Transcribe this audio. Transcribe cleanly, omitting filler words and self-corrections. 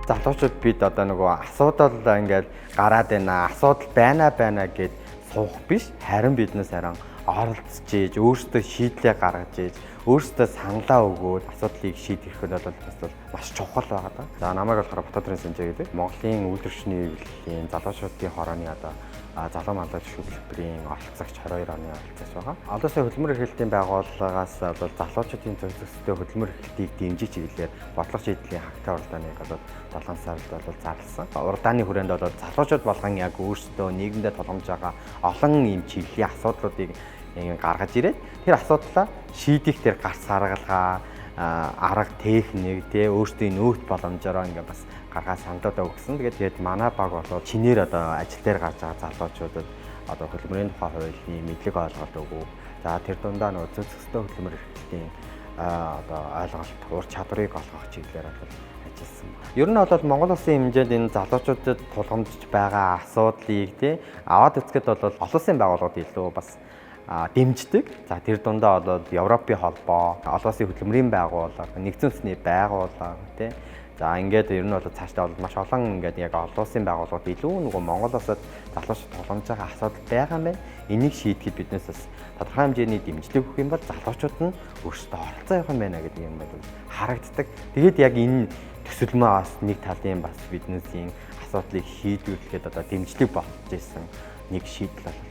залуучууд бид одоо нөгөө асуудал ингээд гараад байна, асуудал байна гэд суух биш, харин биднээс харин оролцож ийж, өөрсдөө шийдлээ гаргаж ийж, өөрсдөө саналаа өгөөд асуудлыг шийдэх нь бол маш чухал байгаа. За намайг болохоор Батбаяр Санжаа гэдэг. Монголын үйлдвэрчний эвлэлийн залуучуудын хорооны одоо залуу малгай хөтөлбөрийн оролцогч 22 оны оролцогч байгаа. Одоо сая хөдөлмөр эрхлэлтийн байгууллагаас бол залуучуудын зөвлөсөлтөд хөдөлмөр эрхлэлтийг дэмжиж чиглэлээр бодлого шийдлийн хангалттай уралдааныг бол 7 сард бол зарласан. Уралдааны хүрээнд бол залуучууд болгон яг өөрсдөө нийгэмдээ тулгамж байгаа олон ийм чиглэлийн асуудлуудыг гаргаж ирээд тэр асуудлаа шийдэх тэр гарц аргалгаа арга техник өөрсдийн нөөц боломжоор ингээ бас гаргаад саналуудаа өгсөн. Тэгээд манай баг болоод чинээр одоо ажил дээр гарч байгаа залуучуудад одоо хөдөлмөрийн тухай хуулийн мэдлэг ойлголт өгөө. За тэр дундаа нөгөө зөвсөстэй хөдөлмөр эрхлэлийн одоо ойлголт, ур чадварыг олгох чиглэлээр бол ажилласан. Ер нь бол Монгол улсын хэмжээнд энэ залуучуудад тулгамдж байгаа асуудлыг аваад үзэхэд бол олон улсын байгууллагууд илүү бас дэмждэг. За тэр дундаа бол Европын холбоо, олон улсын хөдөлмөрийн байгууллага, нэгдсэн үндэсний байгууллага За ингээд ер нь бол цаашдаа бол маш олон ингээд яг олон улсын байгууллагууд илүү нөгөө Монголоос залуучууд тулгамж байгаа асуудал байгаа юм байна. Энийг шийдэхэд биднээс бас тодорхой хэмжээний дэмжлэг өгөх юм бол залуучууд нь өөрсдөө оролцоо явах юм байна гэдэг юм бол харагддаг. Тэгээд яг энэ төсөлмөө бас нэг талын бас биднээс энэ асуудлыг шийдвэрлэхэд одоо дэмжлэг болж ирсэн нэг шийдэл бол